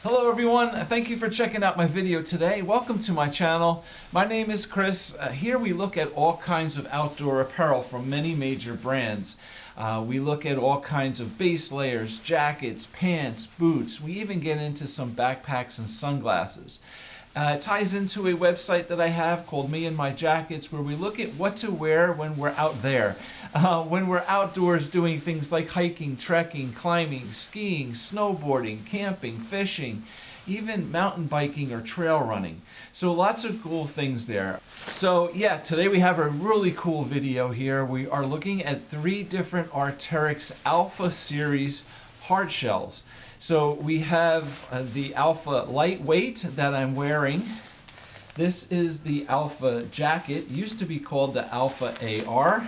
Hello everyone, thank you for checking out my video today. Welcome to my channel. My name is Chris. Here we look at all kinds of outdoor apparel from many major brands. We look at all kinds of base layers, jackets, pants, boots. We even get into some backpacks and sunglasses. It ties into a website that I have called Me and My Jackets, where we look at what to wear when we're out there. When we're outdoors doing things like hiking, trekking, climbing, skiing, snowboarding, camping, fishing, even mountain biking or trail running. So lots of cool things there. So yeah, today we have a really cool video here. We are looking at 3 different Arc'teryx Alpha series hardshells. So we have the Alpha lightweight that I'm wearing. This is the Alpha jacket, used to be called the Alpha AR.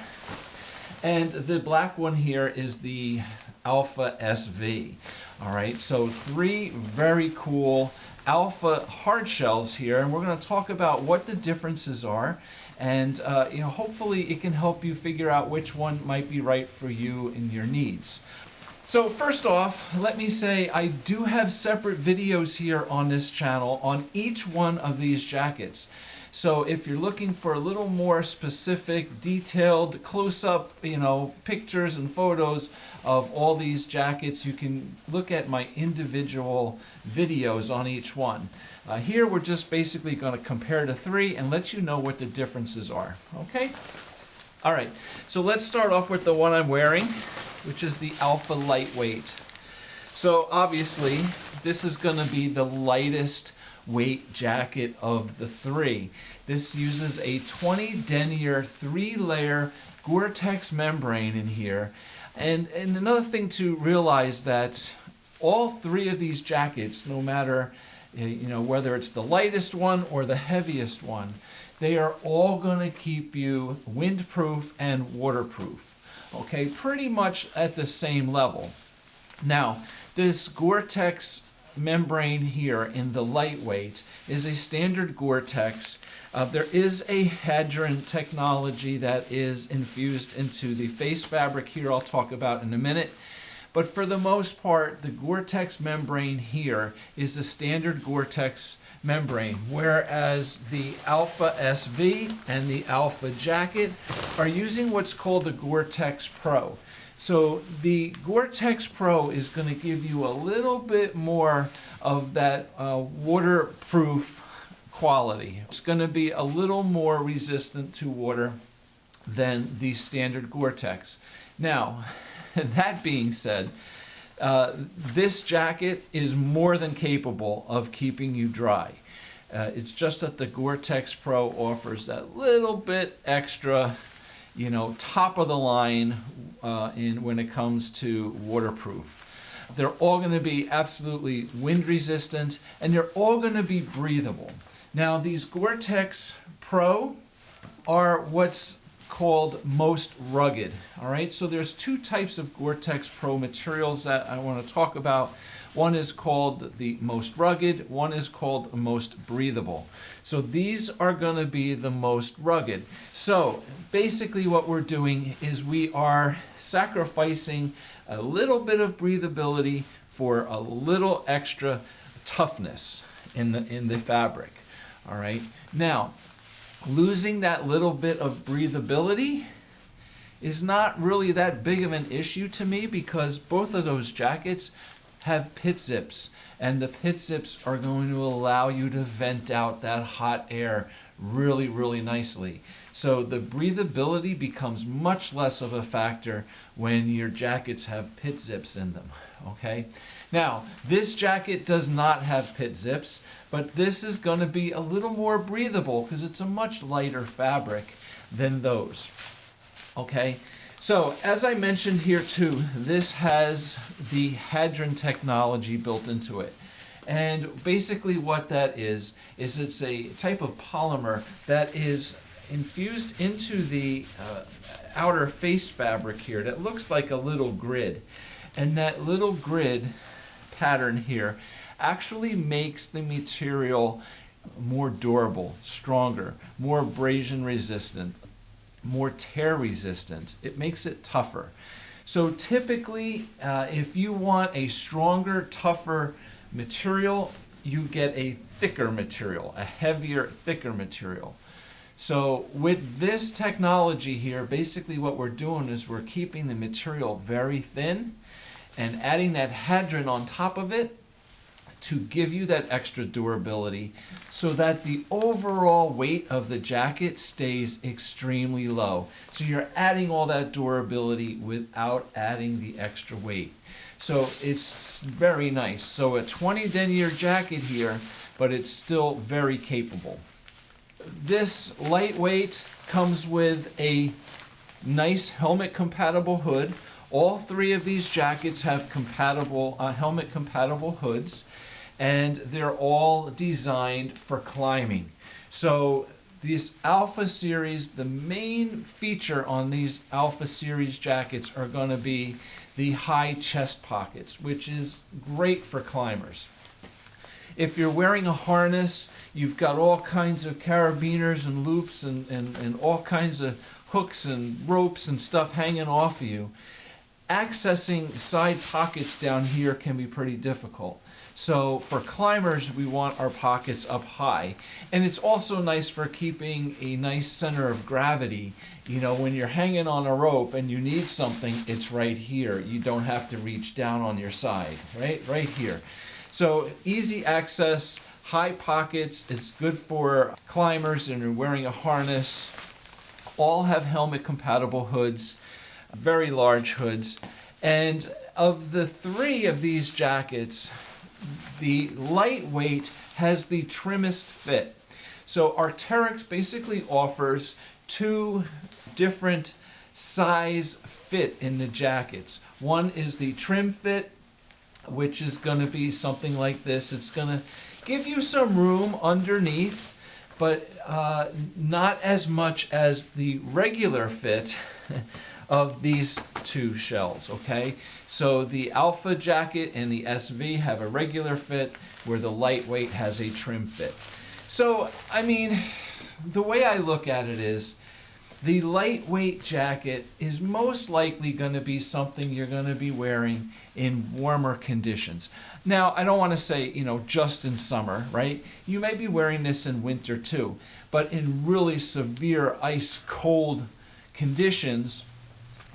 And the black one here is the Alpha SV. All right, so 3 very cool Alpha hardshells here, and we're going to talk about what the differences are, and hopefully it can help you figure out which one might be right for you and your needs. So first off, let me say I do have separate videos here on this channel on each one of these jackets. So if you're looking for a little more specific, detailed, close-up, pictures and photos of all these jackets, you can look at my individual videos on each one. Here we're just basically going to compare the 3 and let you know what the differences are. Okay? All right, so let's start off with the one I'm wearing, which is the Alpha lightweight. So obviously this is going to be the lightest weight jacket of the 3. This uses a 20 denier 3-layer Gore-Tex membrane in here. And another thing to realize that all 3 of these jackets, no matter whether it's the lightest one or the heaviest one, they are all going to keep you windproof and waterproof. Okay, pretty much at the same level. Now, this Gore-Tex membrane here in the lightweight is a standard Gore-Tex. There is a Hadron technology that is infused into the face fabric here, I'll talk about in a minute. But for the most part, the Gore-Tex membrane here is the standard Gore-Tex membrane, whereas the Alpha SV and the Alpha jacket are using what's called the Gore-Tex Pro. So the Gore-Tex Pro is going to give you a little bit more of that waterproof quality. It's going to be a little more resistant to water than the standard Gore-Tex. Now, that being said, this jacket is more than capable of keeping you dry. It's just that the Gore-Tex Pro offers that little bit extra, top of the line when it comes to waterproof. They're all going to be absolutely wind resistant, and they're all going to be breathable. Now, these Gore-Tex Pro are what's called most rugged. All right, so there's 2 types of Gore-Tex Pro materials that I want to talk about. One is called the most rugged, one is called most breathable. So these are going to be the most rugged. So basically what we're doing is we are sacrificing a little bit of breathability for a little extra toughness in the fabric. All right, now losing that little bit of breathability is not really that big of an issue to me, because both of those jackets have pit zips, and the pit zips are going to allow you to vent out that hot air really, really nicely. So the breathability becomes much less of a factor when your jackets have pit zips in them. Okay, now this jacket does not have pit zips, but this is going to be a little more breathable because it's a much lighter fabric than those. Okay, so as I mentioned here too, this has the Hadron technology built into it. And basically what that is it's a type of polymer that is infused into the outer face fabric here that looks like a little grid. And that little grid pattern here actually makes the material more durable, stronger, more abrasion resistant, more tear resistant. It makes it tougher. So typically, if you want a stronger, tougher material, you get a thicker material, a heavier, thicker material. So with this technology here, basically what we're doing is we're keeping the material very thin and adding that hadron on top of it to give you that extra durability so that the overall weight of the jacket stays extremely low. So you're adding all that durability without adding the extra weight. So it's very nice. So a 20 denier jacket here, but it's still very capable. This lightweight comes with a nice helmet compatible hood. All three of these jackets have compatible helmet compatible hoods, and they're all designed for climbing. So this Alpha Series, the main feature on these Alpha Series jackets are going to be the high chest pockets, which is great for climbers. If you're wearing a harness, you've got all kinds of carabiners and loops and all kinds of hooks and ropes and stuff hanging off of you. Accessing side pockets down here can be pretty difficult. So for climbers, we want our pockets up high. And it's also nice for keeping a nice center of gravity. You know, when you're hanging on a rope and you need something, it's right here. You don't have to reach down on your side, right here. So easy access, high pockets. It's good for climbers and you're wearing a harness. All have helmet compatible hoods, very large hoods. And of the three of these jackets, the lightweight has the trimmest fit. So Arc'teryx basically offers two different size fit in the jackets. One is the trim fit, which is going to be something like this. It's going to give you some room underneath, but not as much as the regular fit of these two shells, okay? So the Alpha jacket and the SV have a regular fit where the lightweight has a trim fit. So, I mean, the way I look at it is the lightweight jacket is most likely going to be something you're going to be wearing in warmer conditions. Now, I don't want to say, you know, just in summer, right? You may be wearing this in winter too, but in really severe ice cold conditions,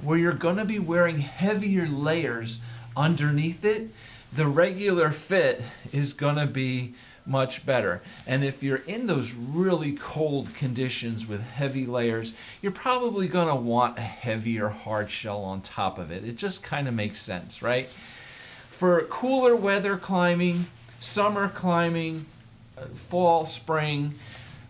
where you're going to be wearing heavier layers underneath it, the regular fit is going to be much better. And if you're in those really cold conditions with heavy layers, you're probably going to want a heavier hard shell on top of it. It just kind of makes sense, right? For cooler weather climbing, summer climbing, fall, spring,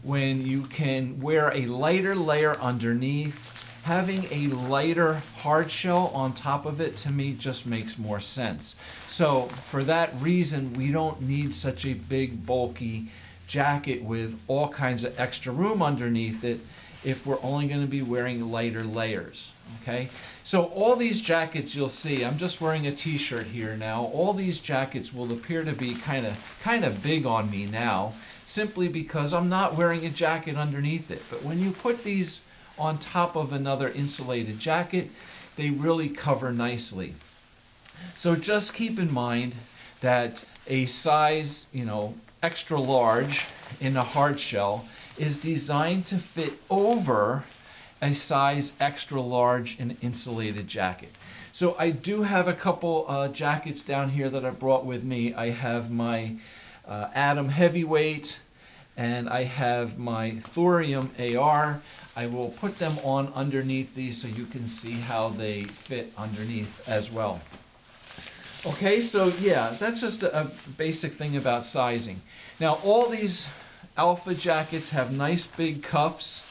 when you can wear a lighter layer underneath, having a lighter hard shell on top of it, to me, just makes more sense. So for that reason, we don't need such a big, bulky jacket with all kinds of extra room underneath it if we're only going to be wearing lighter layers, okay? So all these jackets you'll see, I'm just wearing a t-shirt here now, all these jackets will appear to be kind of big on me now, simply because I'm not wearing a jacket underneath it. But when you put these on top of another insulated jacket, they really cover nicely. So just keep in mind that a size, you know, extra large in a hard shell is designed to fit over a size extra large in an insulated jacket. So I do have a couple jackets down here that I brought with me. I have my Atom Heavyweight and I have my Thorium AR. I will put them on underneath these so you can see how they fit underneath as well. Okay, so yeah, that's just a basic thing about sizing. Now, all these Alpha jackets have nice big cuffs.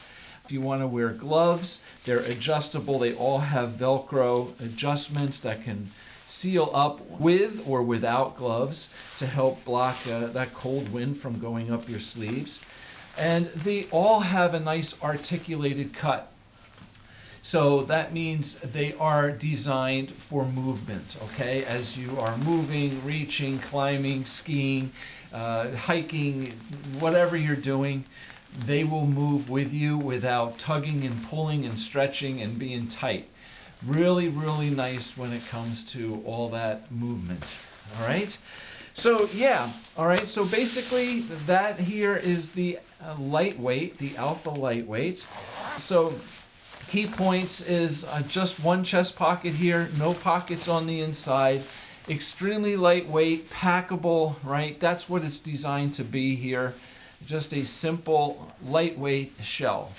If you want to wear gloves, they're adjustable. They all have Velcro adjustments that can seal up with or without gloves to help block that cold wind from going up your sleeves. And they all have a nice articulated cut. So that means they are designed for movement, okay? As you are moving, reaching, climbing, skiing, hiking, whatever you're doing, they will move with you without tugging and pulling and stretching and being tight. Really, really nice when it comes to all that movement, all right? So yeah, all right, so basically that here is the lightweight, the Alpha lightweight. So key points is just one chest pocket here, no pockets on the inside, extremely lightweight, packable, right? That's what it's designed to be here. Just a simple, lightweight shell.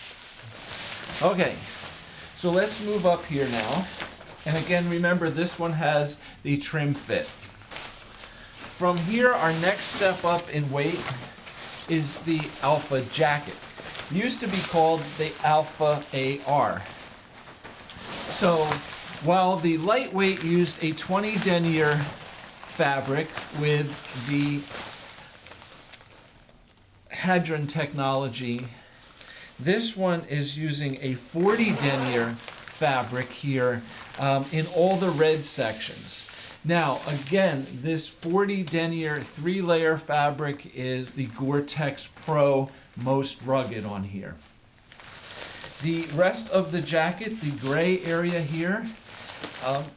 Okay, so let's move up here now. And again, remember this one has the trim fit. From here, our next step up in weight is the Alpha jacket. It used to be called the Alpha AR. So while the lightweight used a 20 denier fabric with the hadron technology, this one is using a 40 denier fabric here in all the red sections. Now, again, this 40 denier 3-layer fabric is the Gore-Tex Pro Most Rugged on here. The rest of the jacket, the gray area here,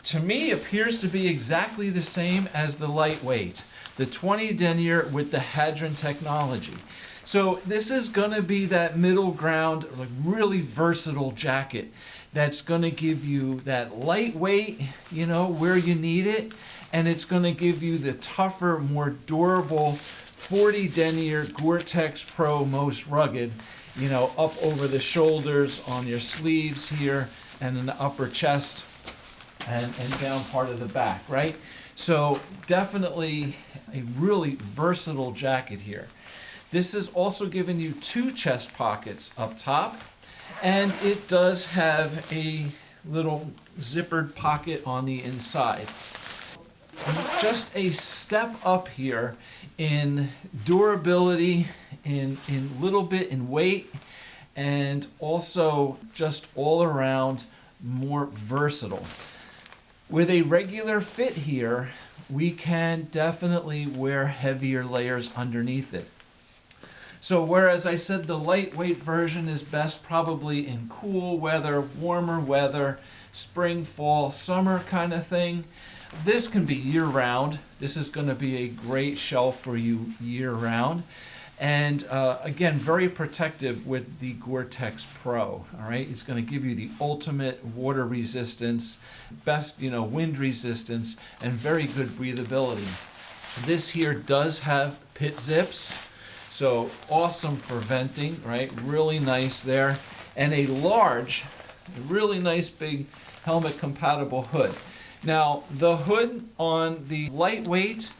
to me appears to be exactly the same as the lightweight, the 20 denier with the hadron technology. So this is going to be that middle ground, like really versatile jacket that's going to give you that lightweight, you know, where you need it, and it's going to give you the tougher, more durable 40 denier Gore-Tex Pro Most Rugged, you know, up over the shoulders, on your sleeves here, and in the upper chest, and down part of the back, right? So definitely a really versatile jacket here. This is also giving you 2 chest pockets up top, and it does have a little zippered pocket on the inside. Just a step up here in durability, in little bit in weight, and also just all around more versatile. With a regular fit here, we can definitely wear heavier layers underneath it. So whereas I said the lightweight version is best probably in cool weather, warmer weather, spring, fall, summer kind of thing, this can be year-round. This is going to be a great shell for you year-round. And again, very protective with the Gore-Tex Pro. All right, it's going to give you the ultimate water resistance, best, you know, wind resistance, and very good breathability. This here does have pit zips. So awesome for venting, right? Really nice there. And a large, really nice big helmet compatible hood. Now the hood on the lightweight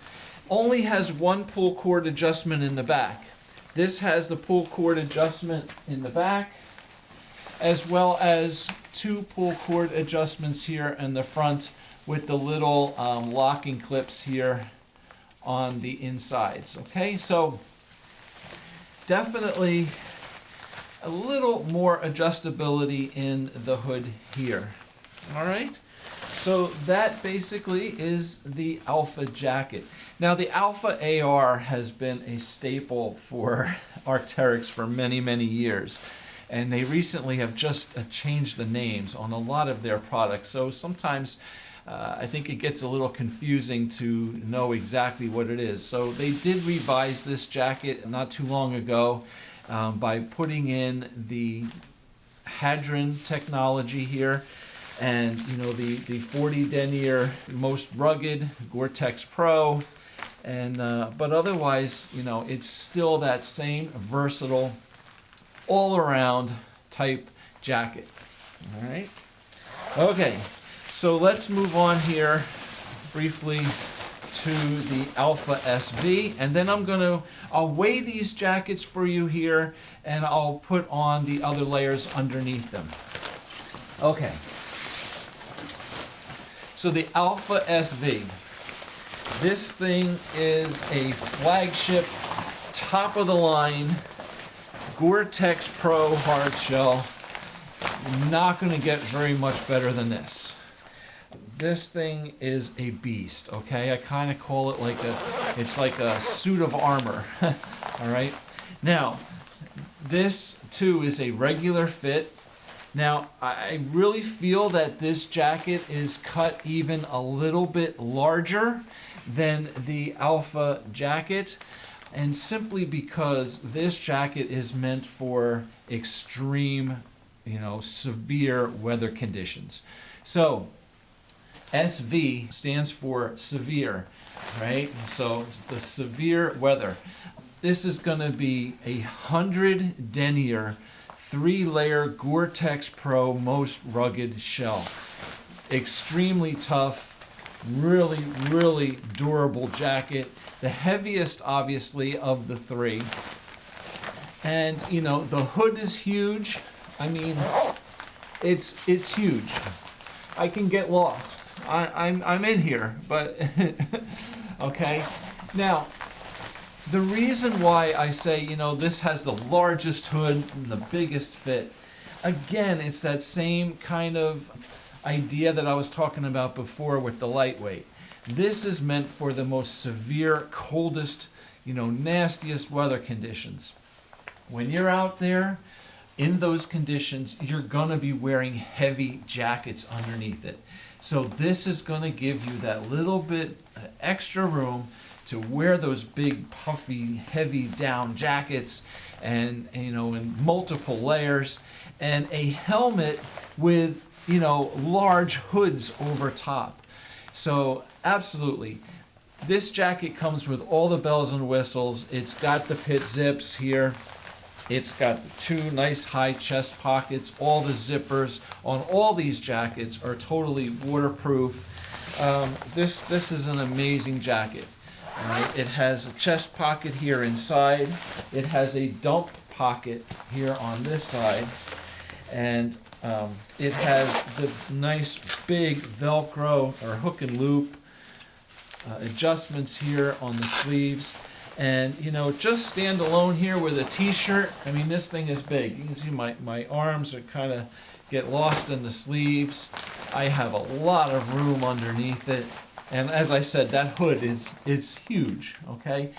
only has one pull cord adjustment in the back. This has the pull cord adjustment in the back, as well as 2 pull cord adjustments here in the front with the little locking clips here on the insides. Okay, so definitely a little more adjustability in the hood here. All right, so that basically is the Alpha jacket. Now the Alpha AR has been a staple for Arc'teryx for many, many years. And they recently have just changed the names on a lot of their products. So sometimes I think it gets a little confusing to know exactly what it is. So they did revise this jacket not too long ago by putting in the hadron technology here, and you know, the 40 denier Most Rugged Gore-Tex Pro, and but otherwise, you know, it's still that same versatile, all-around type jacket. All right. Okay. So let's move on here briefly to the Alpha SV, and then I'll weigh these jackets for you here, and I'll put on the other layers underneath them. Okay. So the Alpha SV, this thing is a flagship, top of the line, Gore-Tex Pro Hardshell. Not going to get very much better than this. This thing is a beast, okay? I kind of call it like it's like a suit of armor, all right? Now, this too is a regular fit. Now, I really feel that this jacket is cut even a little bit larger than the Alpha jacket, and simply because this jacket is meant for extreme, severe weather conditions. So SV stands for severe, right? So it's the severe weather. This is going to be 100 denier 3-layer Gore-Tex Pro most rugged shell. Extremely tough, really, really durable jacket. The heaviest, obviously, of the three. And, the hood is huge. I mean, it's huge. I can get lost. I'm in here, but okay. Now, the reason why I say, this has the largest hood and the biggest fit, again, it's that same kind of idea that I was talking about before with the lightweight. This is meant for the most severe, coldest, nastiest weather conditions. When you're out there in those conditions, you're going to be wearing heavy jackets underneath it. So this is going to give you that little bit extra room to wear those big, puffy, heavy down jackets and in multiple layers, and a helmet with large hoods over top. So absolutely, this jacket comes with all the bells and whistles. It's got the pit zips here. It's got the 2 nice high chest pockets. All the zippers on all these jackets are totally waterproof. This is an amazing jacket. All right? It has a chest pocket here inside. It has a dump pocket here on this side. And it has the nice big Velcro or hook and loop adjustments here on the sleeves. And, just stand alone here with a t-shirt. I mean, this thing is big. You can see my arms are kind of get lost in the sleeves. I have a lot of room underneath it. And as I said, that hood is huge, okay?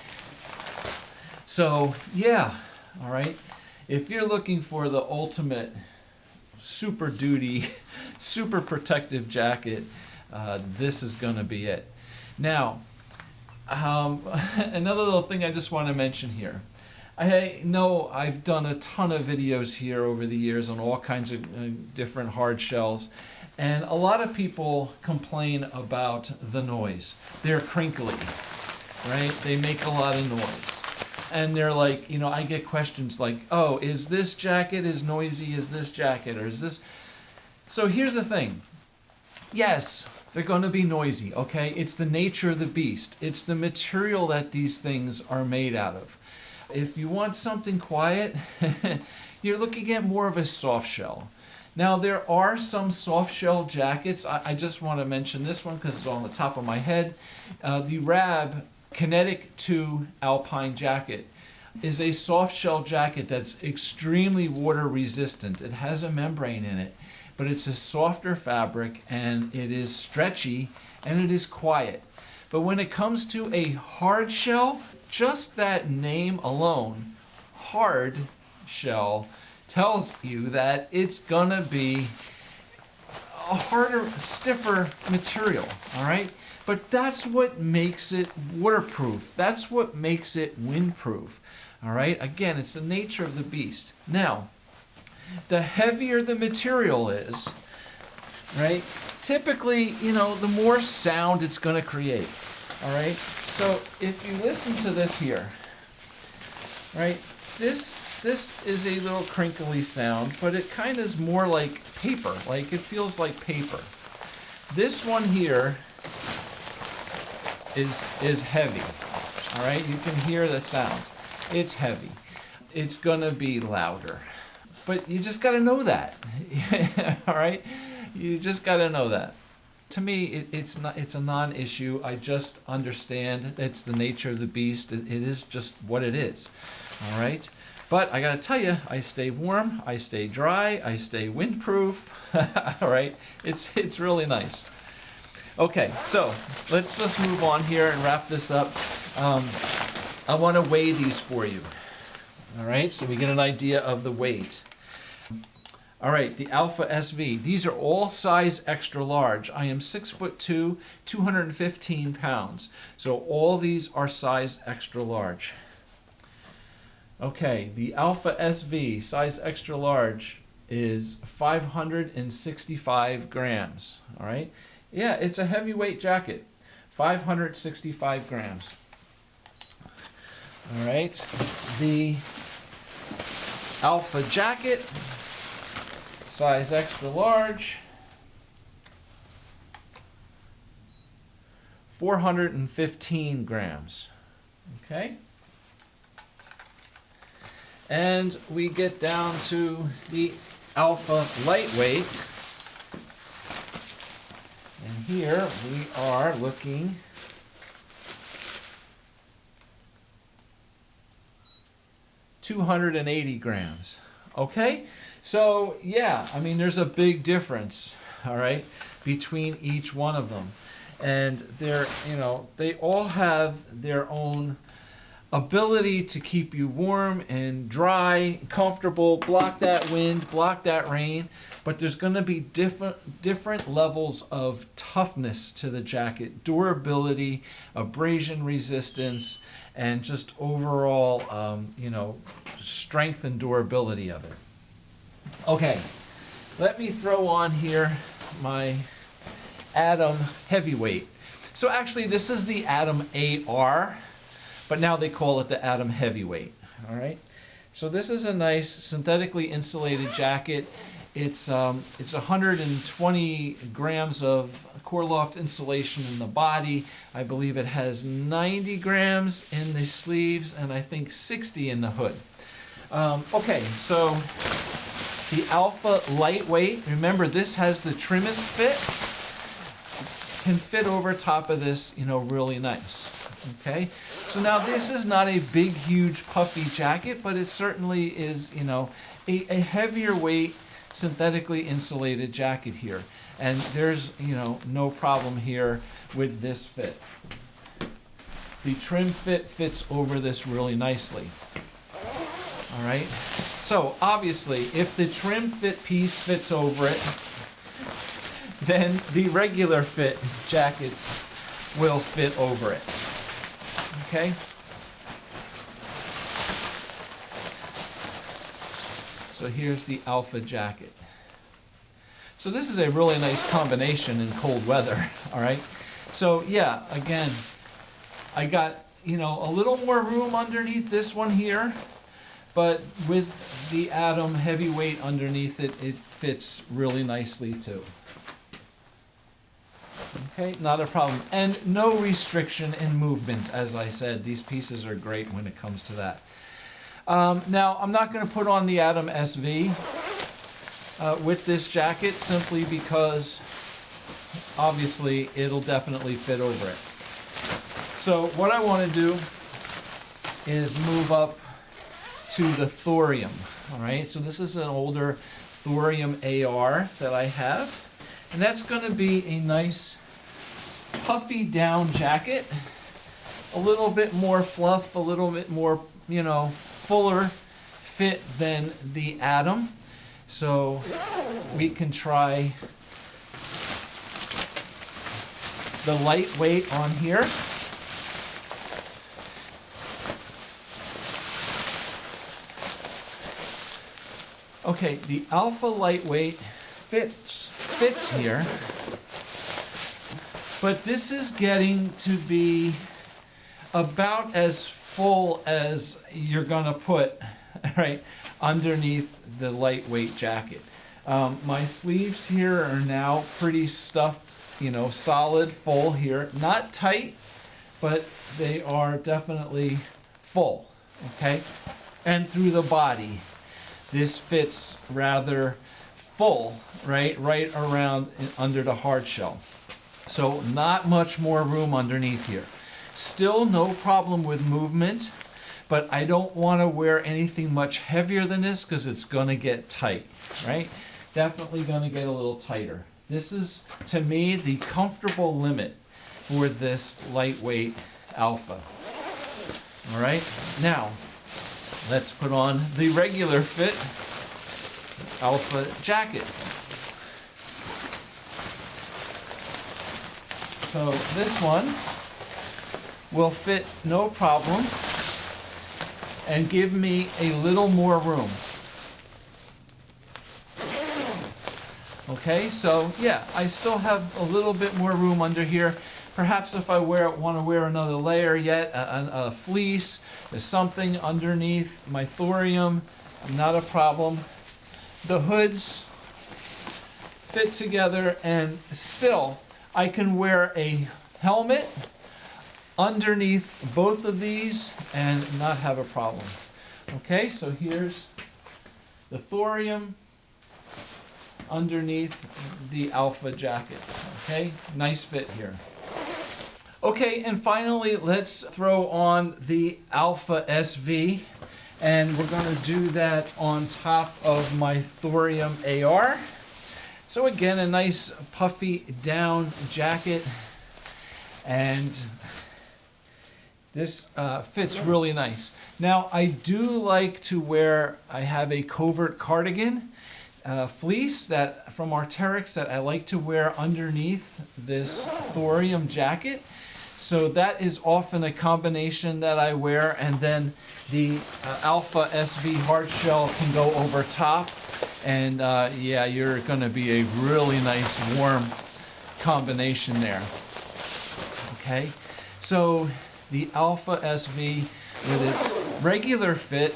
So, yeah, all right. If you're looking for the ultimate super duty, super protective jacket, this is going to be it. Now, another little thing I just want to mention here. I know I've done a ton of videos here over the years on all kinds of different hard shells, and a lot of people complain about the noise. They're crinkly, right? They make a lot of noise. And they're like, I get questions like, oh, is this jacket as noisy as this jacket, or is this... So here's the thing. Yes, they're going to be noisy, okay? It's the nature of the beast. It's the material that these things are made out of. If you want something quiet, you're looking at more of a soft shell. Now, there are some soft shell jackets. I just want to mention this one because it's on the top of my head. The Rab Kinetic 2 Alpine jacket is a soft shell jacket that's extremely water resistant. It has a membrane in it, but it's a softer fabric, and it is stretchy, and it is quiet. But when it comes to a hard shell, just that name alone, hard shell, tells you that it's gonna be a harder, stiffer material, all right? But that's what makes it waterproof. That's what makes it windproof, all right? Again, it's the nature of the beast. Now, the heavier the material is, right, typically, the more sound it's going to create, all right? So if you listen to this here, right, this is a little crinkly sound, but it kind of is more like paper, like it feels like paper. This one here is heavy, all right? You can hear the sound. It's heavy. It's going to be louder. But you just got to know that, all right? You just got to know that. To me, it's a non-issue. I just understand it's the nature of the beast. It is just what it is, all right? But I got to tell you, I stay warm, I stay dry, I stay windproof, all right? It's really nice. Okay, so let's just move on here and wrap this up. I want to weigh these for you, all right? So we get an idea of the weight. All right, the Alpha SV. These are all size extra large. I am 6'2", 215 pounds. So all these are size extra large. Okay, the Alpha SV, size extra large, is 565 grams. All right, yeah, it's a heavyweight jacket. 565 grams. All right, the Alpha jacket, size extra large, 415 grams. Okay. And we get down to the Alpha lightweight. And here we are looking $280 grams. Okay? So, yeah, I mean, there's a big difference, all right, between each one of them. And they're, you know, they all have their own ability to keep you warm and dry, comfortable, block that wind, block that rain, but there's going to be different levels of toughness to the jacket, durability, abrasion resistance, and just overall, you know, strength and durability of it. Okay, let me throw on here my Atom heavyweight. So actually, this is the Atom AR. But now they call it the Atom heavyweight. All right. So this is a nice synthetically insulated jacket. It's 120 grams of Core-Loft insulation in the body. I believe it has 90 grams in the sleeves and I think 60 in the hood. Okay, so the Alpha lightweight. Remember, this has the trimmest fit. Can fit over top of this, you know, really nice. Okay, so now this is not a big, huge, puffy jacket, but it certainly is, you know, a heavier weight, synthetically insulated jacket here. And there's, you know, no problem here with this fit. The trim fit fits over this really nicely. All right, so obviously, if the trim fit piece fits over it, then the regular fit jackets will fit over it. Okay. So here's the Alpha jacket. So this is a really nice combination in cold weather, all right? So yeah, again, I got, you know, a little more room underneath this one here, but with the Atom heavyweight underneath it, it fits really nicely too. Okay, not a problem. And no restriction in movement, as I said. These pieces are great when it comes to that. Now, I'm not going to put on the Atom SV with this jacket simply because, obviously, it'll definitely fit over it. So what I want to do is move up to the Thorium. All right, so this is an older Thorium AR that I have. And that's going to be a nice puffy down jacket, a little bit more fluff, a little bit more, you know, fuller fit than the Atom. So we can try the lightweight on here. Okay, the Alpha lightweight fits here, but this is getting to be about as full as you're gonna put right underneath the lightweight jacket. My sleeves here are now pretty stuffed, you know, solid, full here, not tight, but they are definitely full, okay? And through the body, this fits rather full, right around under the hard shell. So not much more room underneath here. Still no problem with movement, but I don't want to wear anything much heavier than this because it's going to get tight, right? Definitely going to get a little tighter. This is, to me, the comfortable limit for this lightweight Alpha. All right, now let's put on the regular fit Alpha jacket. So this one will fit no problem and give me a little more room. Okay, so yeah, I still have a little bit more room under here. Perhaps if I want to wear another layer yet, a fleece, there's something underneath my thorium, not a problem. The hoods fit together, and still I can wear a helmet underneath both of these and not have a problem. Okay, so here's the thorium underneath the Alpha jacket. Okay, nice fit here. Okay, and finally, let's throw on the Alpha SV, and we're going to do that on top of my thorium AR. So again, a nice puffy down jacket, and this fits really nice. Now, I do like to wear, I have a covert cardigan fleece that from Arc'teryx that I like to wear underneath this thorium jacket. So that is often a combination that I wear, and then the Alpha SV Hardshell can go over top, and yeah, you're going to be a really nice warm combination there. Okay, so the Alpha SV with its regular fit,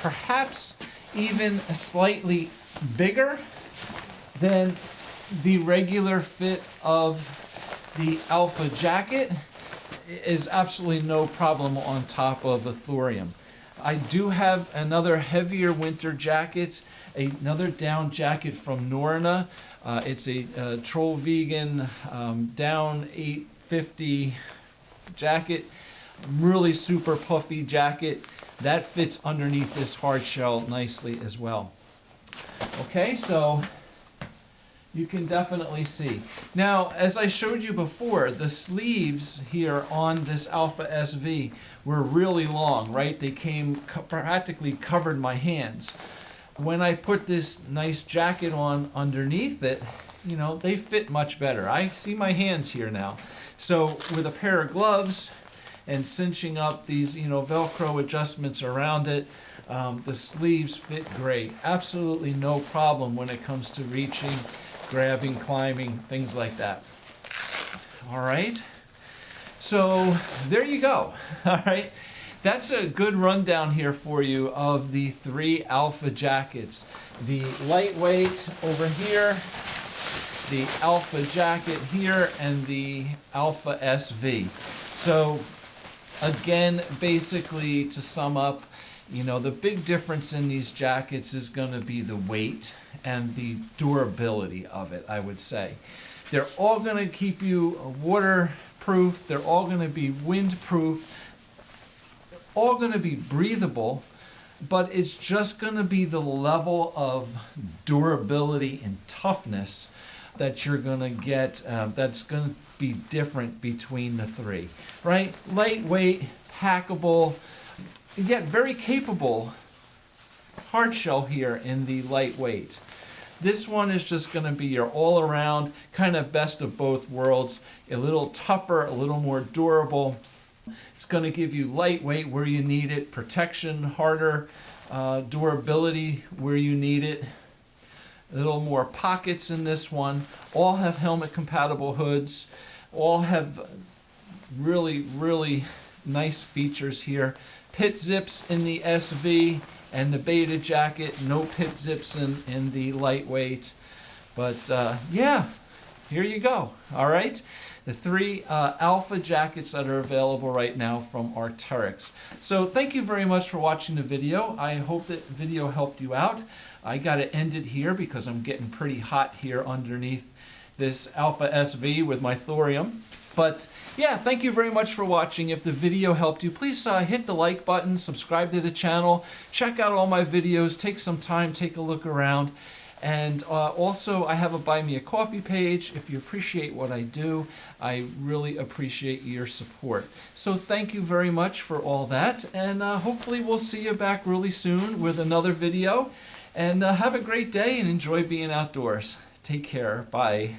perhaps even slightly bigger than the regular fit of the Alpha jacket, is absolutely no problem on top of the thorium. I do have another heavier winter jacket, another down jacket from Norna. It's a Troll Vegan down 850 jacket, really super puffy jacket that fits underneath this hard shell nicely as well. Okay, so you can definitely see. Now, as I showed you before, the sleeves here on this Alpha SV were really long, right? They came practically covered my hands. When I put this nice jacket on underneath it, you know, they fit much better. I see my hands here now. So with a pair of gloves and cinching up these, you know, Velcro adjustments around it, the sleeves fit great. Absolutely no problem when it comes to reaching, grabbing, climbing, things like that. All right, so there you go. All right, that's a good rundown here for you of the 3 Alpha jackets. The lightweight over here, the Alpha jacket here, and the Alpha SV. So again, basically to sum up, you know, the big difference in these jackets is going to be the weight and the durability of it, I would say. They're all going to keep you waterproof. They're all going to be windproof. They're all going to be breathable, but it's just going to be the level of durability and toughness that you're going to get that's going to be different between the 3, right? Lightweight, packable, yet very capable hard shell here in the lightweight. This one is just going to be your all-around kind of best of both worlds. A little tougher, a little more durable. It's going to give you lightweight where you need it, protection, harder, durability where you need it. A little more pockets in this one. All have helmet compatible hoods. All have really, really nice features here. Pit zips in the SV and the Beta jacket. No pit zips in the lightweight. But yeah, here you go. All right. The 3 Alpha jackets that are available right now from Arc'teryx. So thank you very much for watching the video. I hope that video helped you out. I got to end it here because I'm getting pretty hot here underneath this Alpha SV with my thorium. But yeah, thank you very much for watching. If the video helped you, please hit the like button, subscribe to the channel, check out all my videos, take some time, take a look around. And also, I have a Buy Me a Coffee page. If you appreciate what I do, I really appreciate your support. So thank you very much for all that, and hopefully we'll see you back really soon with another video. And have a great day and enjoy being outdoors. Take care. Bye.